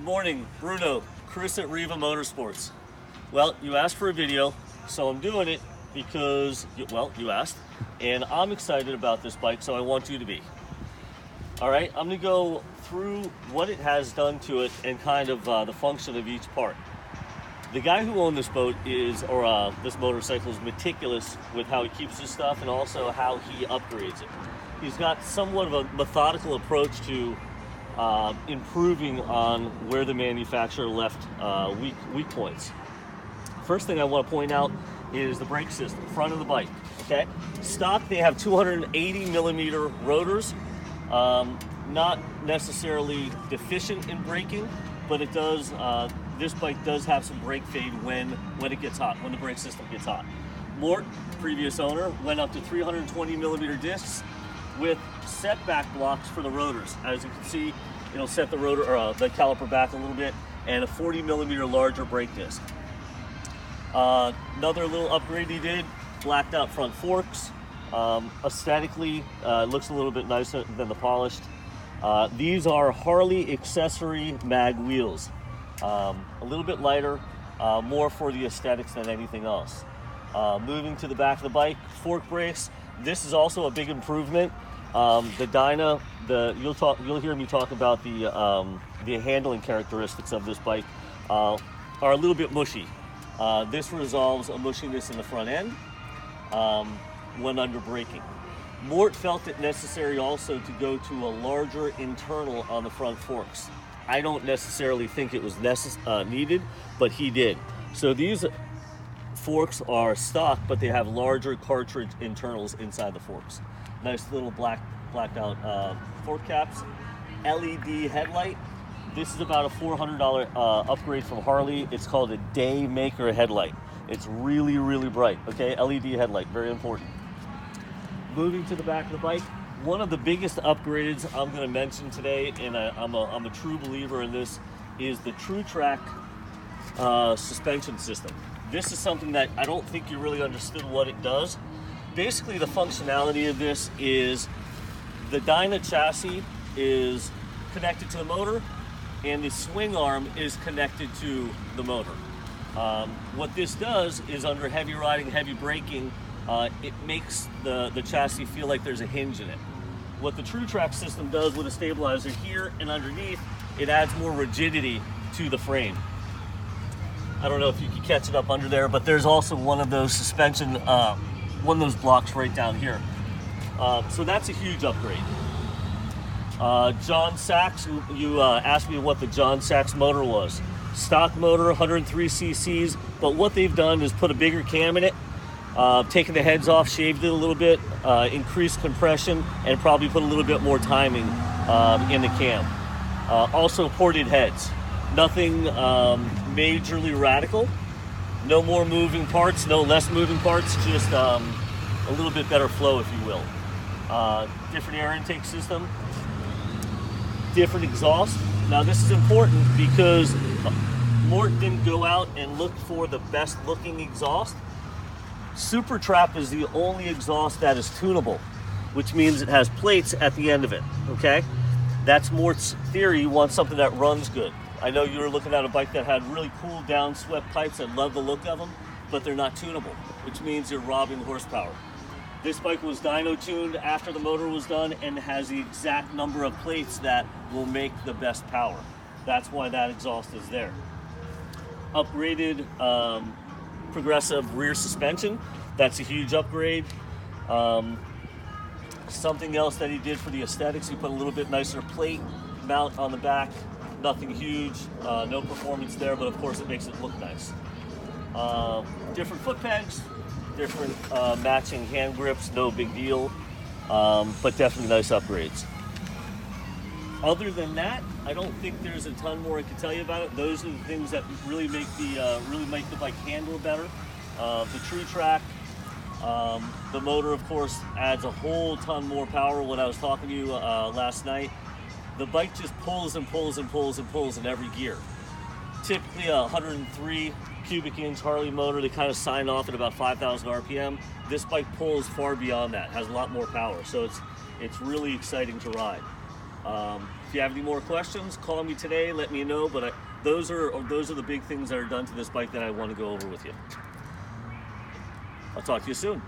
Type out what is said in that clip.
Good morning, Bruno, Chris at Riva Motorsports. Well, you asked for a video, so I'm doing it because, well, you asked, and I'm excited about this bike, so I want you to be. All right, I'm gonna go through what it has done to it and kind of the function of each part. The guy who owned this boat this motorcycle is meticulous with how he keeps his stuff and also how he upgrades it. He's got somewhat of a methodical approach to improving on where the manufacturer left weak points. First thing I want to point out is the brake system, front of the bike. Okay, stock they have 280 millimeter rotors. Not necessarily deficient in braking, but it does. This bike does have some brake fade when it gets hot, when the brake system gets hot. Mort, previous owner, went up to 320 millimeter discs with setback blocks for the rotors. As you can see, it'll set the rotor or the caliper back a little bit, and a 40 millimeter larger brake disc. Another little upgrade he did: blacked out front forks. Aesthetically, it looks a little bit nicer than the polished. These are Harley accessory mag wheels. A little bit lighter, more for the aesthetics than anything else. Moving to the back of the bike, fork brakes. This is also a big improvement. The Dyna, you'll hear me talk about the handling characteristics of this bike are a little bit mushy. This resolves a mushiness in the front end when under braking. Mort felt it necessary also to go to a larger internal on the front forks. I don't necessarily think it was needed, but he did. So these forks are stock, but they have larger cartridge internals inside the forks. Nice little blacked out fork caps. LED headlight. This is about a $400 upgrade from Harley. It's called a day maker headlight. It's really, really bright. Okay, LED headlight, very important. Moving to the back of the bike, one of the biggest upgrades I'm going to mention today, and I'm a true believer in this, is the True Track suspension system. This is something that I don't think you really understood what it does. Basically, the functionality of this is the Dyna chassis is connected to the motor, and the swing arm is connected to the motor. What this does is, under heavy riding, heavy braking, it makes the chassis feel like there's a hinge in it. What the True Track system does with a stabilizer here and underneath, it adds more rigidity to the frame. I don't know if you can catch it up under there, but there's also one of those suspension, one of those blocks right down here. So that's a huge upgrade. John Sachs, you asked me what the John Sachs motor was. Stock motor, 103 cc's, but what they've done is put a bigger cam in it, taken the heads off, shaved it a little bit, increased compression, and probably put a little bit more timing in the cam. Also ported heads. Nothing majorly radical. No more moving parts, no less moving parts, just a little bit better flow, if you will. Different air intake system, different exhaust. Now this is important because Mort didn't go out and look for the best looking exhaust. Super Trap is the only exhaust that is tunable, which means it has plates at the end of it, okay? That's Mort's theory. You want something that runs good. I know you were looking at a bike that had really cool down swept pipes. I love the look of them, but they're not tunable, which means you're robbing horsepower. This bike was dyno tuned after the motor was done and has the exact number of plates that will make the best power. That's why that exhaust is there. Upgraded progressive rear suspension. That's a huge upgrade. Something else that he did for the aesthetics, he put a little bit nicer plate mount on the back. Nothing huge, no performance there, but of course it makes it look nice. Different foot pegs, different matching hand grips, no big deal, but definitely nice upgrades. Other than that, I don't think there's a ton more I can tell you about it. Those are the things that really make the bike handle better. The True Track, the motor, of course, adds a whole ton more power. When I was talking to you last night, the bike just pulls and pulls and pulls and pulls in every gear. Typically a 103 cubic inch Harley motor, they kind of sign off at about 5,000 RPM. This bike pulls far beyond that, has a lot more power, so it's really exciting to ride. If you have any more questions, call me today, let me know, but those are the big things that are done to this bike that I want to go over with you. I'll talk to you soon.